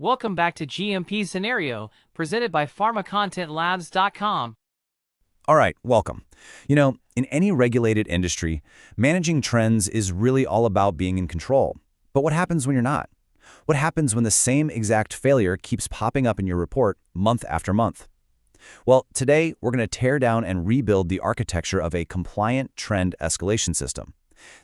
Welcome back to GMP Scenario, presented by PharmaContentLabs.com. All right, welcome. In any regulated industry, managing trends is really all about being in control. But what happens when you're not? What happens when the same exact failure keeps popping up in your report month after month? Well, today we're going to tear down and rebuild the architecture of a compliant trend escalation system.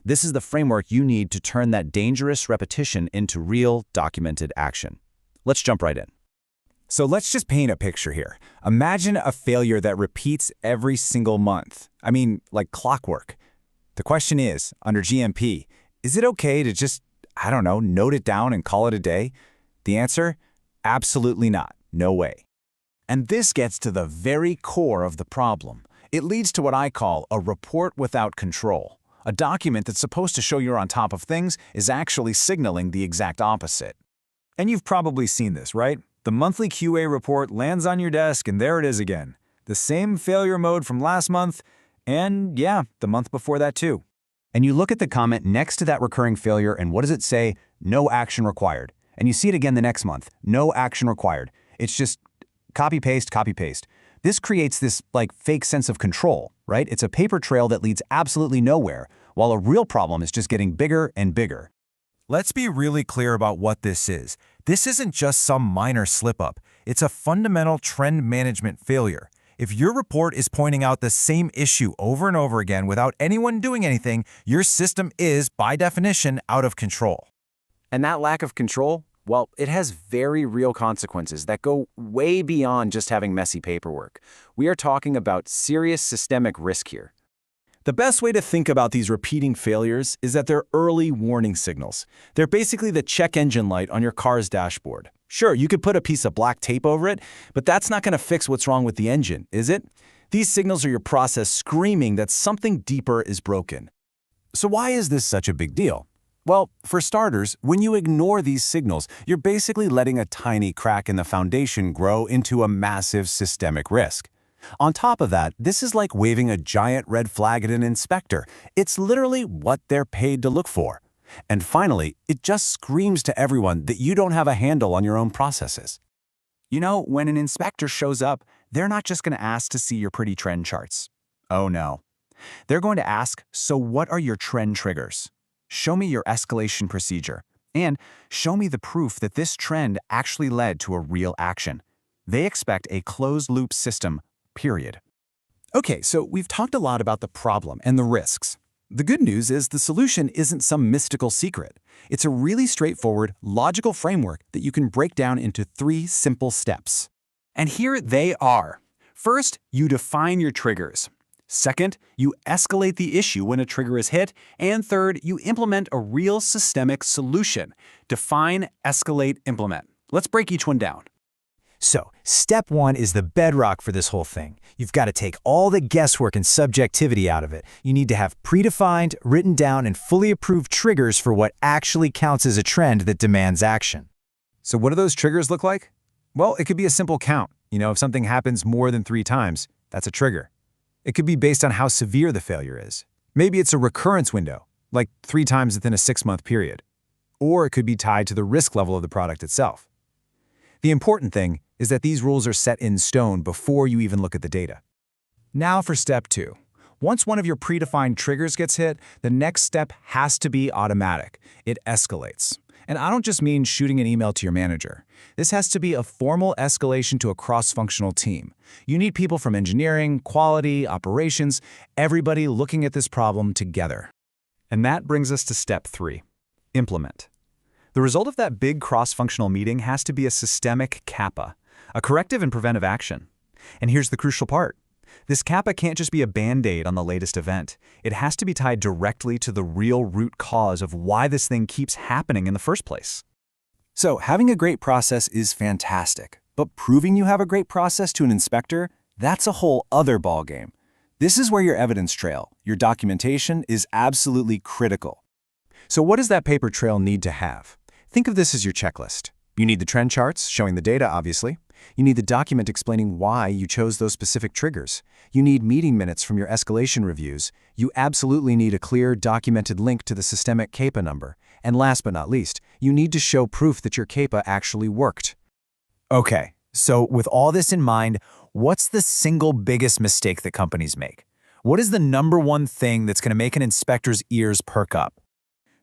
This is the framework you need to turn that dangerous repetition into real, documented action. Let's jump right in. So let's just paint a picture here. Imagine a failure that repeats every single month. I mean, like clockwork. The question is, under GMP, is it okay to just, note it down and call it a day? The answer? Absolutely not. No way. And this gets to the very core of the problem. It leads to what I call a report without control. A document that's supposed to show you're on top of things is actually signaling the exact opposite. And you've probably seen this, right? The monthly QA report lands on your desk and there it is again. The same failure mode from last month and, the month before that too. And you look at the comment next to that recurring failure and what does it say? No action required. And you see it again the next month. No action required. It's just copy-paste, copy-paste. This creates this, fake sense of control, right? It's a paper trail that leads absolutely nowhere, while a real problem is just getting bigger and bigger. Let's be really clear about what this is. This isn't just some minor slip-up. It's a fundamental trend management failure. If your report is pointing out the same issue over and over again without anyone doing anything, your system is, by definition, out of control. And that lack of control, well, it has very real consequences that go way beyond just having messy paperwork. We are talking about serious systemic risk here. The best way to think about these repeating failures is that they're early warning signals. They're basically the check engine light on your car's dashboard. Sure, you could put a piece of black tape over it, but that's not going to fix what's wrong with the engine, is it? These signals are your process screaming that something deeper is broken. So why is this such a big deal? Well, for starters, when you ignore these signals, you're basically letting a tiny crack in the foundation grow into a massive systemic risk. On top of that, this is like waving a giant red flag at an inspector. It's literally what they're paid to look for. And finally, it just screams to everyone that you don't have a handle on your own processes. When an inspector shows up, they're not just going to ask to see your pretty trend charts. Oh no. They're going to ask, so what are your trend triggers? Show me your escalation procedure, and show me the proof that this trend actually led to a real action. They expect a closed-loop system, period. Okay, so we've talked a lot about the problem and the risks. The good news is the solution isn't some mystical secret. It's a really straightforward, logical framework that you can break down into 3 simple steps. And here they are. First, you define your triggers. Second, you escalate the issue when a trigger is hit. And third, you implement a real systemic solution. Define, escalate, implement. Let's break each one down. So, step 1 is the bedrock for this whole thing. You've got to take all the guesswork and subjectivity out of it. You need to have predefined, written down, and fully approved triggers for what actually counts as a trend that demands action. So what do those triggers look like? Well, it could be a simple count. If something happens more than 3 times, that's a trigger. It could be based on how severe the failure is. Maybe it's a recurrence window, like 3 times within a 6-month period. Or it could be tied to the risk level of the product itself. The important thing is that these rules are set in stone before you even look at the data. Now for step 2. Once one of your predefined triggers gets hit, the next step has to be automatic. It escalates. And I don't just mean shooting an email to your manager. This has to be a formal escalation to a cross-functional team. You need people from engineering, quality, operations, everybody looking at this problem together. And that brings us to step 3, implement. The result of that big cross-functional meeting has to be a systemic CAPA, a corrective and preventive action. And here's the crucial part. This CAPA can't just be a band-aid on the latest event. It has to be tied directly to the real root cause of why this thing keeps happening in the first place. So having a great process is fantastic, but proving you have a great process to an inspector, that's a whole other ballgame. This is where your evidence trail, your documentation, is absolutely critical. So what does that paper trail need to have? Think of this as your checklist. You need the trend charts showing the data, obviously. You need the document explaining why you chose those specific triggers. You need meeting minutes from your escalation reviews. You absolutely need a clear, documented link to the systemic CAPA number. And last but not least, you need to show proof that your CAPA actually worked. Okay, so with all this in mind, what's the single biggest mistake that companies make? What is the number one thing that's going to make an inspector's ears perk up?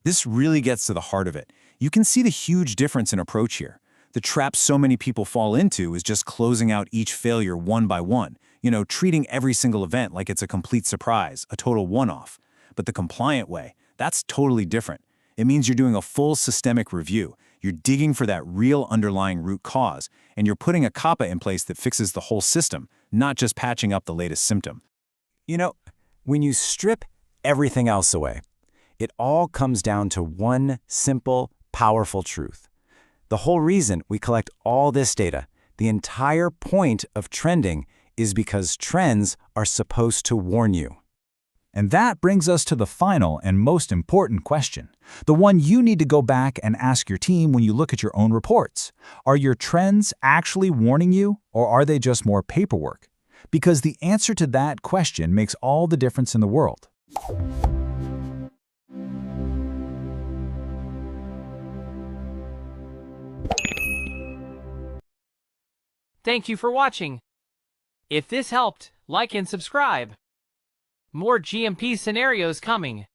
This really gets to the heart of it. You can see the huge difference in approach here. The trap so many people fall into is just closing out each failure one by one, treating every single event like it's a complete surprise, a total one-off. But the compliant way, that's totally different. It means you're doing a full systemic review. You're digging for that real underlying root cause, and you're putting a CAPA in place that fixes the whole system, not just patching up the latest symptom. When you strip everything else away, it all comes down to one simple, powerful truth. The whole reason we collect all this data, the entire point of trending, is because trends are supposed to warn you. And that brings us to the final and most important question, the one you need to go back and ask your team when you look at your own reports. Are your trends actually warning you, or are they just more paperwork? Because the answer to that question makes all the difference in the world. Thank you for watching. If this helped, like and subscribe. More GMP scenarios coming.